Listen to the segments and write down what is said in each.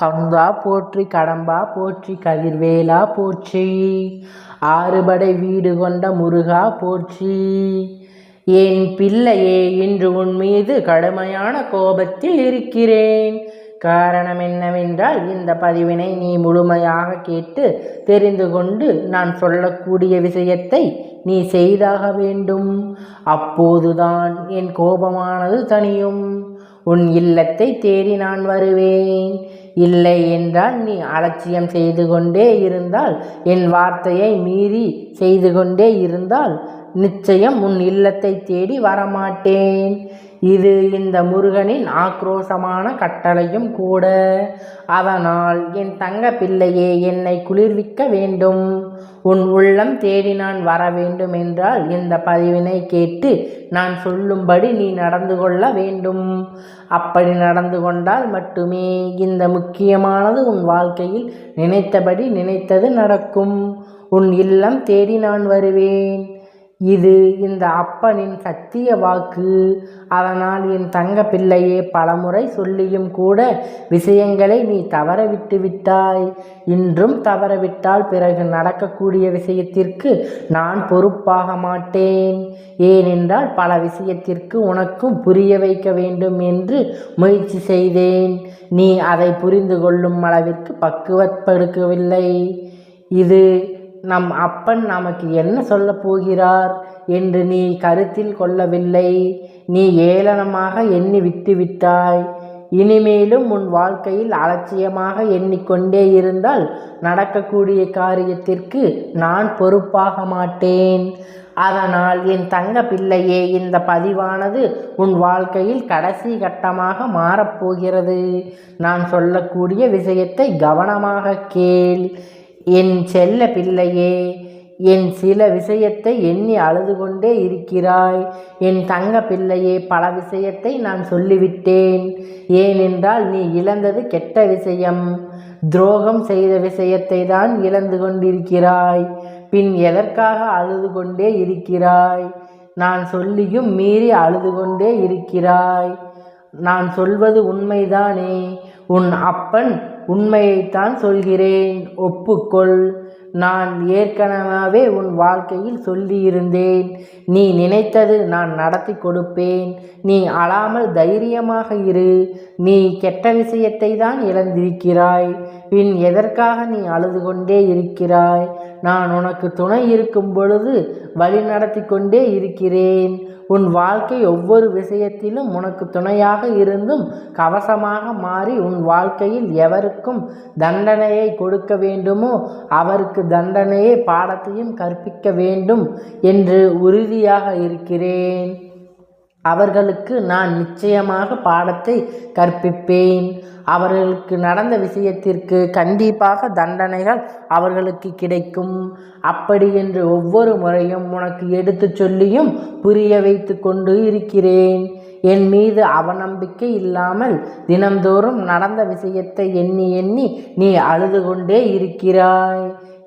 கந்தா போற்றி, கடம்பா போற்றி, கதிர்வேலா போற்றி, ஆறுபடை வீடு கொண்ட முருகா போற்றி. என் பிள்ளையே, இன்று உன் மீது கடுமையான கோபத்தில் இருக்கிறேன். காரணம் என்னவென்றால், இந்த பதிவினை நீ முழுமையாக கேட்டு தெரிந்து கொண்டு நான் சொல்லக்கூடிய விஷயத்தை நீ செய்தாக வேண்டும். அப்போதுதான் என் கோபமானது தணியும். உன் இல்லத்தை தேடி நான் வருவேன். இல்லை என்றால் நீ அலட்சியம் செய்து கொண்டே இருந்தால், என் வார்த்தையை மீறி செய்து கொண்டே இருந்தால் நிச்சயம் உன் இல்லத்தை தேடி வரமாட்டேன். இது இந்த முருகனின் ஆக்ரோஷமான கட்டளையும் கூட. அதனால் என் தங்க பிள்ளையே, என்னை குளிர்விக்க வேண்டும். உன் உள்ளம் தேடி நான் வர வேண்டும் என்றால் இந்த பதிவினை கேட்டு நான் சொல்லும்படி நீ நடந்து கொள்ள வேண்டும். அப்படி நடந்து கொண்டால் மட்டுமே இந்த முக்கியமானது உன் வாழ்க்கையில் நினைத்தபடி நினைத்தது நடக்கும். உன் இல்லம் தேடி நான் வருவேன். இது இந்த அப்பனின் சத்திய வாக்கு. அதனால் என் தங்க பிள்ளையே, பலமுறை சொல்லியும் கூட விஷயங்களை நீ தவற விட்டு விட்டாய். இன்றும் தவறவிட்டால் பிறகு நடக்கக்கூடிய விஷயத்திற்கு நான் பொறுப்பாக மாட்டேன். ஏனென்றால் பல விஷயத்திற்கு உனக்கும் புரிய வைக்க வேண்டும் என்று முயற்சி செய்தேன். நீ அதை புரிந்து கொள்ளும் அளவிற்கு பக்குவப்படுத்தவில்லை. இது நம் அப்பன் நமக்கு என்ன சொல்ல போகிறார் என்று நீ கருத்தில் கொள்ளவில்லை. நீ ஏளனமாக எண்ணி விட்டுவிட்டாய். இனிமேலும் உன் வாழ்க்கையில் அலட்சியமாக எண்ணிக்கொண்டே இருந்தால் நடக்கக்கூடிய காரியத்திற்கு நான் பொறுப்பாக மாட்டேன். அதனால் என் தங்க பிள்ளையே, இந்த பதிவானது உன் வாழ்க்கையில் கடைசி கட்டமாக மாறப்போகிறது. நான் சொல்லக்கூடிய விஷயத்தை கவனமாக கேள். என் செல்ல பிள்ளையே, என் சில விஷயத்தை எண்ணி அழுது கொண்டே இருக்கிறாய். என் தங்க பிள்ளையே, பல விஷயத்தை நான் சொல்லிவிட்டேன். ஏனென்றால் நீ இழந்தது கெட்ட விஷயம். துரோகம் செய்த விஷயத்தை தான் இழந்து கொண்டிருக்கிறாய். பின் எதற்காக அழுது கொண்டே இருக்கிறாய்? நான் சொல்லியும் மீறி அழுது கொண்டே இருக்கிறாய். நான் சொல்வது உண்மைதானே? உன் அப்பன் உண்மையைத்தான் சொல்கிறேன், ஒப்புக்கொள். நான் ஏற்கனவே உன் வாழ்க்கையில் சொல்லியிருந்தேன். நீ நினைத்தது நான் நடத்தி கொடுப்பேன். நீ அழாமல் தைரியமாக இரு. நீ கெட்ட விஷயத்தை தான் இழந்திருக்கிறாய். பின் எதற்காக நீ அழுது கொண்டே இருக்கிறாய்? நான் உனக்கு துணை இருக்கும் பொழுது வழி நடத்தி கொண்டே இருக்கிறேன். உன் வாழ்க்கை ஒவ்வொரு விஷயத்திலும் உனக்கு துணையாக இருந்தும் கவசமாக மாறி உன் வாழ்க்கையில் எவருக்கும் தண்டனையை கொடுக்க வேண்டுமோ அவருக்கு தண்டனையை பாடத்தையும் கற்பிக்க வேண்டும் என்று உறுதியாக இருக்கிறேன். அவர்களுக்கு நான் நிச்சயமாக பாடத்தை கற்பிப்பேன். அவர்களுக்கு நடந்த விஷயத்திற்கு கண்டிப்பாக தண்டனைகள் அவர்களுக்கு கிடைக்கும். அப்படி என்று ஒவ்வொரு முறையும் உனக்கு எடுத்து சொல்லியும் புரிய வைத்து கொண்டு இருக்கிறேன். என் மீது அவநம்பிக்கை இல்லாமல் தினந்தோறும் நடந்த விஷயத்தை எண்ணி எண்ணி நீ அழுது கொண்டே இருக்கிறாய்.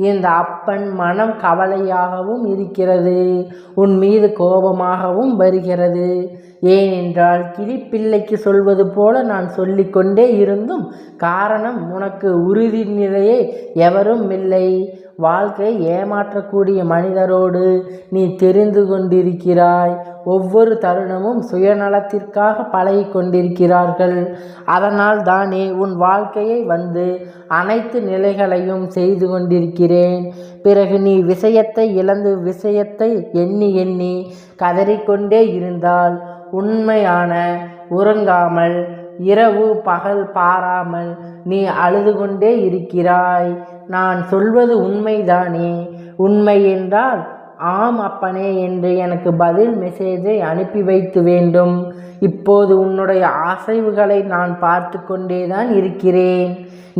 இந்த அப்பன் மனம் கவலையாகவும் இருக்கிறது. உன் மீது கோபமாகவும் வருகிறது. ஏனென்றால் கிளிப்பிள்ளைக்கு சொல்வது போல நான் சொல்லிக்கொண்டே இருந்தும் காரணம் உனக்கு உறுதி நிலையே எவரும் இல்லை. வாழ்க்கை ஏமாற்றக்கூடிய மனிதரோடு நீ தெரிந்து கொண்டிருக்கிறாய். ஒவ்வொரு தருணமும் சுயநலத்திற்காக பழகி கொண்டிருக்கிறார்கள். அதனால் தானே உன் வாழ்க்கையை வந்து அனைத்து நிலைகளையும் செய்து கொண்டிருக்கிறேன். பிறகு நீ விஷயத்தை இழந்து விஷயத்தை எண்ணி எண்ணி கதறிக்கொண்டே இருந்தால் உண்மையான உறங்காமல் இரவு பகல் பாராமல் நீ அழுது கொண்டே இருக்கிறாய். நான் சொல்வது உண்மைதானே? உண்மை என்றால் ஆம் அப்பனே என்று எனக்கு பதில் மெசேஜை அனுப்பி வைத்து வேண்டும். இப்போது உன்னுடைய அசைவுகளை நான் பார்த்து கொண்டேதான் இருக்கிறேன்.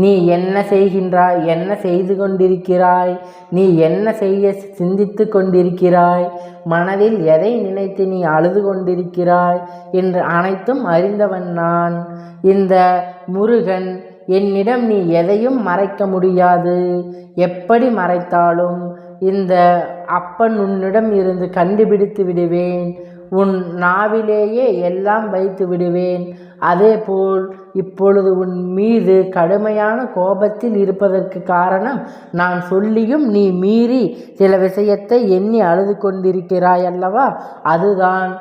நீ என்ன செய்கின்றாய், என்ன செய்து கொண்டிருக்கிறாய், நீ என்ன செய்ய சிந்தித்து கொண்டிருக்கிறாய், மனதில் எதை நினைத்து நீ அழுது கொண்டிருக்கிறாய் என்று அனைத்தும் அறிந்தவன் நான். இந்த முருகன் என்னிடம் நீ எதையும் மறைக்க முடியாது. எப்படி மறைத்தாலும் இந்த அப்பன் உன்னிடம் இருந்து கண்டுபிடித்து விடுவேன். உன் நாவிலேயே எல்லாம் வைத்து விடுவேன். அதேபோல் இப்பொழுது உன் மீது கடுமையான கோபத்தில் இருப்பதற்கு காரணம் நான் சொல்லியும் நீ மீறி சில விஷயத்தை எண்ணி அழுது கொண்டிருக்கிறாய் அல்லவா? அதுதான்.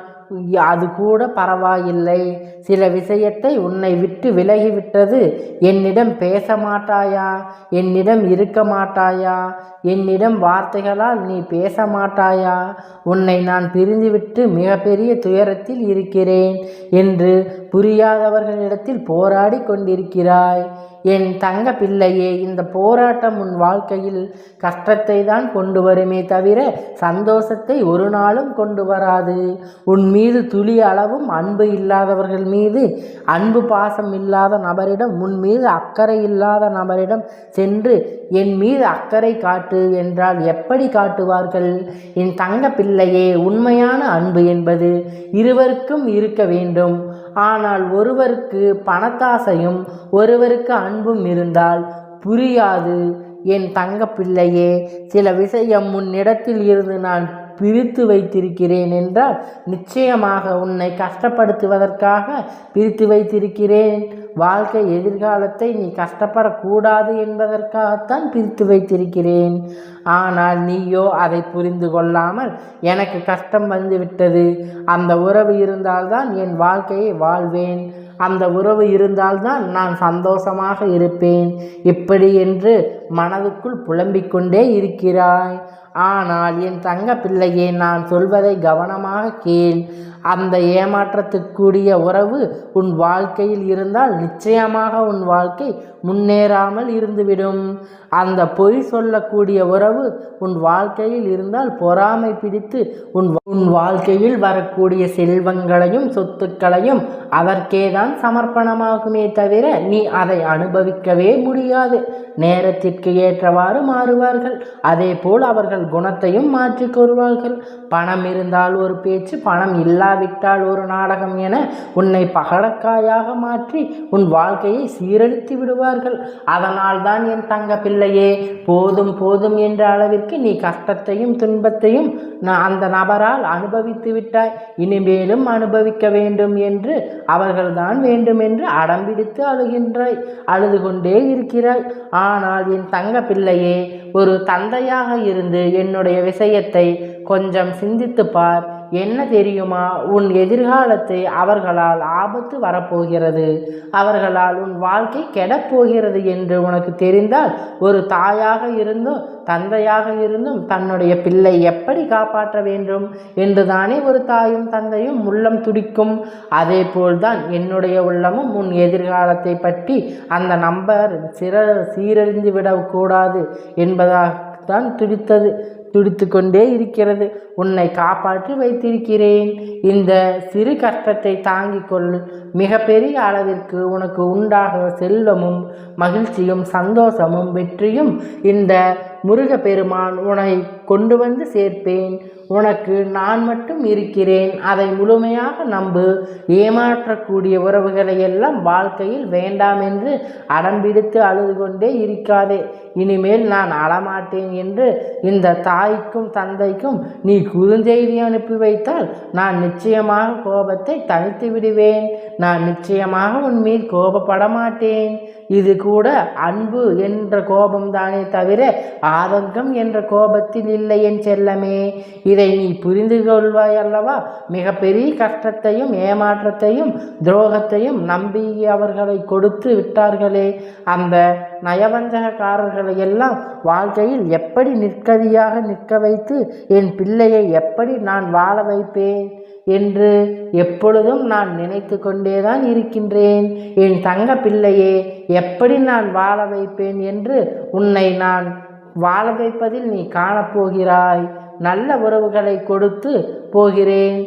அது கூட பரவாயில்லை. சில விஷயத்தை உன்னை விட்டு விலகிவிட்டது. என்னிடம் பேச மாட்டாயா? என்னிடம் இருக்க மாட்டாயா? என்னிடம் வார்த்தைகளால் நீ பேச மாட்டாயா? உன்னை நான் பிரிந்துவிட்டு மிகப்பெரிய துயரத்தில் இருக்கிறேன் என்று புரியாதவர்களிடத்தில் போராடி கொண்டிருக்கிறாய். என் தங்க பிள்ளையே, இந்த போராட்டம் உன் வாழ்க்கையில் கஷ்டத்தை தான் கொண்டு வருமே தவிர சந்தோஷத்தை ஒரு நாளும் கொண்டு வராது. உன் மீது துளி அளவும் அன்பு இல்லாதவர்கள் மீது, அன்பு பாசம் இல்லாத நபரிடம், உன் மீது அக்கறை இல்லாத நபரிடம் சென்று என் மீது அக்கறை காட்டு என்றால் எப்படி காட்டுவார்கள்? என் தங்க பிள்ளையே, உண்மையான அன்பு என்பது இருவருக்கும் இருக்க வேண்டும். ஆனால் ஒருவருக்கு பணத்தாசையும் ஒருவருக்கு அன்பும் இருந்தால் புரியாது. என் தங்க பிள்ளையே, சில விஷயம் உன்னிடத்தில் இருந்து நான் பிரித்து வைத்திருக்கிறேன் என்றால் நிச்சயமாக உன்னை கஷ்டப்படுத்துவதற்காக பிரித்து வைத்திருக்கிறேன். வாழ்க்கை எதிர்காலத்தை நீ கஷ்டப்படக்கூடாது என்பதற்காகத்தான் பிரித்து வைத்திருக்கிறேன். ஆனால் நீயோ அதை புரிந்து கொள்ளாமல் எனக்கு கஷ்டம் வந்துவிட்டது, அந்த உறவு இருந்தால்தான் என் வாழ்க்கையை வாழ்வேன், அந்த உறவு இருந்தால்தான் நான் சந்தோஷமாக இருப்பேன், இப்படி என்று மனதுக்குள் புலம்பிக் கொண்டே இருக்கிறாய். ஆனால் என் தங்க பிள்ளையே, நான் சொல்வதை கவனமாக கேள். அந்த ஏமாற்றத்துக்குரிய உறவு உன் வாழ்க்கையில் இருந்தால் நிச்சயமாக உன் வாழ்க்கை முன்னேறாமல் இருந்துவிடும். அந்த பொய் சொல்லக்கூடிய உறவு உன் வாழ்க்கையில் இருந்தால் பொறாமை பிடித்து உன் வாழ்க்கையில் வரக்கூடிய செல்வங்களையும் சொத்துக்களையும் அதற்கேதான் சமர்ப்பணமாகுமே தவிர நீ அதை அனுபவிக்கவே முடியாது. நேரத்திற்கு ஏற்றவாறு மாறுவார்கள். அதே போல் அவர்கள் குணத்தையும் மாற்றிக்கொள்வார்கள். பணம் இருந்தால் ஒரு பேச்சு, பணம் இல்லாவிட்டால் ஒரு நாடகம் என உன்னை பகடக்காயாக மாற்றி உன் வாழ்க்கையை சீரழித்து விடுவார்கள். அதனால் தான் என் தங்க பிள்ளையே, போதும் போதும் என்ற அளவிற்கு நீ கஷ்டத்தையும் துன்பத்தையும் அந்த நபரால் அனுபவித்து விட்டாய். இனிமேலும் அனுபவிக்க வேண்டும் என்று அவர்கள்தான் வேண்டும் என்று அடம்பிடித்து அழுகின்றாய், அழுது கொண்டே இருக்கிறாய். ஆனால் என் தங்க பிள்ளையே, ஒரு தந்தையாக இருந்து என்னுடைய விஷயத்தை கொஞ்சம் சிந்தித்து பார். என்ன தெரியுமா? உன் எதிர்காலத்தை அவர்களால் ஆபத்து வரப்போகிறது, அவர்களால் உன் வாழ்க்கை கெடப்போகிறது என்று உனக்கு தெரிந்தால் ஒரு தாயாக இருந்தும் தந்தையாக இருந்தும் தன்னுடைய பிள்ளை எப்படி காப்பாற்ற வேண்டும் என்று தானே ஒரு தாயும் தந்தையும் உள்ளம் துடிக்கும். அதே போல்தான் என்னுடைய உள்ளமும் உன் எதிர்காலத்தை பற்றி அந்த நம்பர் சீரழிந்து விடக்கூடாது என்பதாகத்தான் துடித்து கொண்டே இருக்கிறது. உன்னை காப்பாற்றி வைத்திருக்கிறேன். இந்த சிறு கஷ்டத்தை தாங்கிக் கொள். மிகப்பெரிய அளவிற்கு உனக்கு உண்டாக செல்வமும் மகிழ்ச்சியும் சந்தோஷமும் வெற்றியும் இந்த முருகப்பெருமான் உன்னை கொண்டு வந்து சேர்ப்பேன். உனக்கு நான் மட்டும் இருக்கிறேன், அதை முழுமையாக நம்பு. ஏமாற்றக்கூடிய உறவுகளை எல்லாம் வாழ்க்கையில் வேண்டாம் என்று அடம்பிடித்து அழுது கொண்டே இருக்காதே. இனிமேல் நான் அழமாட்டேன் என்று இந்த தாய்க்கும் தந்தைக்கும் நீ குறுஞ்செய்தி அனுப்பி வைத்தால் நான் நிச்சயமாக கோபத்தை தணித்து விடுவேன். நான் நிச்சயமாக உன்மீது கோபப்பட மாட்டேன். இது கூட அன்பு என்ற கோபம்தானே தவிர ஆதங்கம் என்ற கோபத்தில் இல்லை என் செல்லமே. இதை நீ புரிந்து கொள்வாய் அல்லவா? மிகப்பெரிய கஷ்டத்தையும் ஏமாற்றத்தையும் துரோகத்தையும் நம்பி அவர்களை கொடுத்து விட்டார்களே, அந்த நயவஞ்சகக்காரர்களை எல்லாம் வாழ்க்கையில் எப்படி நிற்கதியாக நிற்க வைத்து என் பிள்ளையை எப்படி நான் வாழ வைப்பேன் என்று எப்பொழுதும் நான் நினைத்து கொண்டேதான் இருக்கின்றேன். என் தங்க பிள்ளையே, எப்படி நான் வாழ வைப்பேன் என்று உன்னை நான் வாழ வைப்பதில் நீ காணப்போகிறாய். நல்ல உறவுகளை கொடுத்து போகிறேன்.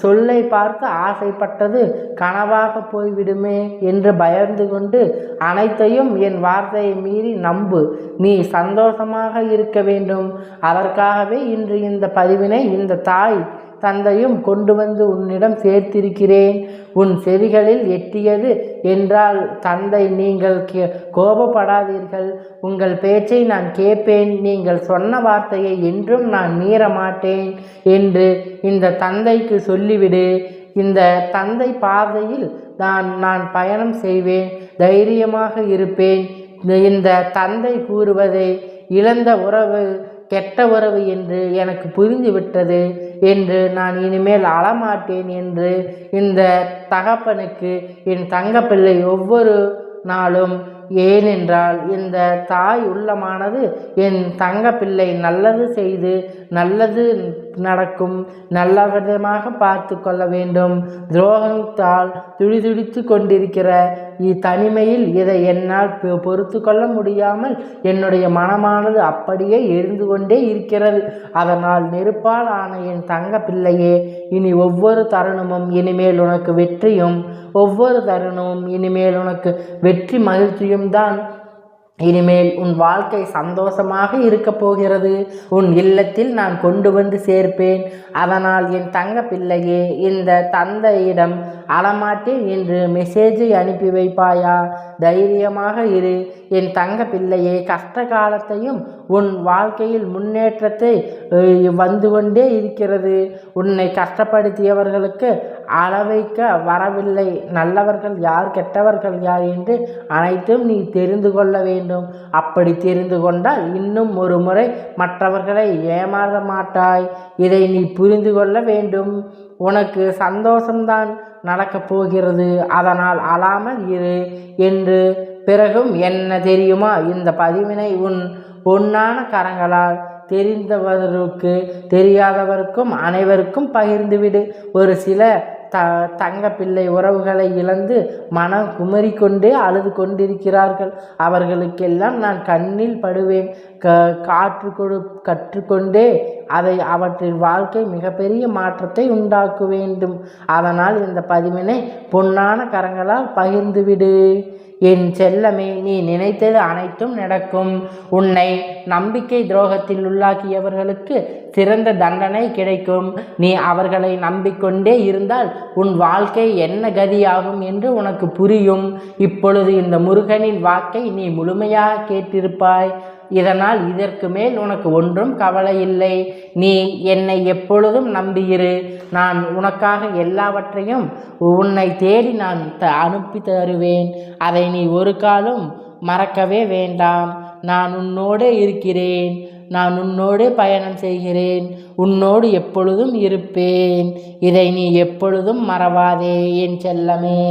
சொல்லை பார்த்து ஆசைப்பட்டது கனவாக போய்விடுமே என்று பயந்து கொண்டு அனைத்தையும் என் வார்த்தையை மீறி நம்பு. நீ சந்தோஷமாக இருக்க வேண்டும். அதற்காகவே இன்று இந்த பதிவினை இந்த தாய் தந்தையும் கொண்டு வந்து உன்னிடம் சேர்த்திருக்கிறேன். உன் செவிகளில் எட்டியது என்றால் தந்தை, நீங்கள் கோபப்படாதீர்கள், உங்கள் பேச்சை நான் கேட்பேன், நீங்கள் சொன்ன வார்த்தையை என்றும் நான் மீற மாட்டேன் என்று இந்த தந்தைக்கு சொல்லிவிடு. இந்த தந்தை பாதையில் நான் பயணம் செய்வேன், தைரியமாக இருப்பேன். இந்த தந்தை கூறுவதை இழந்த உறவு கெட்ட உறவு என்று எனக்கு புரிந்துவிட்டது என்று நான் இனிமேல் அழமாட்டேன் என்று இந்த தகப்பனுக்கு என் தங்கப்பிள்ளை ஒவ்வொரு நாளும், ஏனென்றால் இந்த தாய் உள்ளமானது என் தங்கப்பிள்ளை நல்லது செய்து நல்லது நடக்கும், நல்ல விதமாக பார்த்து கொள்ள வேண்டும். துரோகத்தால் துடிதுடித்து கொண்டிருக்கிற தனிமையில் இதை என்னால் பொறுத்து கொள்ள முடியாமல் என்னுடைய மனமானது அப்படியே எரிந்து கொண்டே இருக்கிறது. அதனால் நெருப்பால் ஆன என் தங்க பிள்ளையே, இனி ஒவ்வொரு தருணமும் இனிமேல் உனக்கு வெற்றியும், ஒவ்வொரு தருணமும் இனிமேல் உனக்கு வெற்றி மகிழ்ச்சியும் தான். இனிமேல் உன் வாழ்க்கை சந்தோஷமாக இருக்கப் போகிறது. உன் இல்லத்தில் நான் கொண்டு வந்து சேர்ப்பேன். அதனால் என் தங்க பிள்ளையே, இந்த தந்தையிடம் அழமாட்டேன் என்று மெசேஜை அனுப்பி வைப்பாயா? தைரியமாக இரு என் தங்க பிள்ளையே. கஷ்ட காலத்தையும் உன் வாழ்க்கையில் முன்னேற்றத்தை வந்து கொண்டே இருக்கிறது. உன்னை கஷ்டப்படுத்தியவர்களுக்கு அளவைக்க வரவில்லை. நல்லவர்கள் யார், கெட்டவர்கள் யார் என்று அனைத்தும் நீ தெரிந்து கொள்ள வேண்டும். அப்படி தெரிந்து கொண்டால் இன்னும் ஒரு முறை மற்றவர்களை ஏமாற மாட்டாய். இதை நீ புரிந்து கொள்ள வேண்டும். உனக்கு சந்தோஷம்தான் நடக்கப் போகிறது. அதனால் அழாமல் இரு என்று பிறகும் என்ன தெரியுமா? இந்த பதிவினை உன் பொன்னான கரங்களால் தெரிந்தவருக்கு தெரியாதவருக்கும் அனைவருக்கும் பகிர்ந்துவிடு. ஒரு சில தங்க பிள்ளை உறவுகளை இழந்து மனம் குமரிக்கொண்டே அழுது கொண்டிருக்கிறார்கள். அவர்களுக்கெல்லாம் நான் கண்ணில் படுவேன். கற்றுக்கொண்டே அவற்றின் வாழ்க்கை மிகப்பெரிய மாற்றத்தை உண்டாக்க வேண்டும். அதனால் இந்த பதிவினை பொன்னான கரங்களால் பகிர்ந்துவிடு. என் செல்லமே, நீ நினைத்தது அனைத்தும் நடக்கும். உன்னை நம்பிக்கை துரோகத்தில் உள்ளாக்கியவர்களுக்கு சிறந்த தண்டனை கிடைக்கும். நீ அவர்களை நம்பிக்கொண்டே இருந்தால் உன் வாழ்க்கை என்ன கதியாகும் என்று உனக்கு புரியும். இப்பொழுது இந்த முருகனின் வாக்கை நீ முழுமையாக கேட்டிருப்பாய். இதனால் இதற்கு மேல் உனக்கு ஒன்றும் கவலை இல்லை. நீ என்னை எப்பொழுதும் நம்பியிரு. நான் உனக்காக எல்லாவற்றையும் உன்னை தேடி நான் அனுப்பி தருவேன். அதை நீ ஒரு காலம் மறக்கவே வேண்டாம். நான் உன்னோடு இருக்கிறேன். நான் உன்னோடு பயணம் செய்கிறேன். உன்னோடு எப்பொழுதும் இருப்பேன். இதை நீ எப்பொழுதும் மறவாதே என் செல்லமே.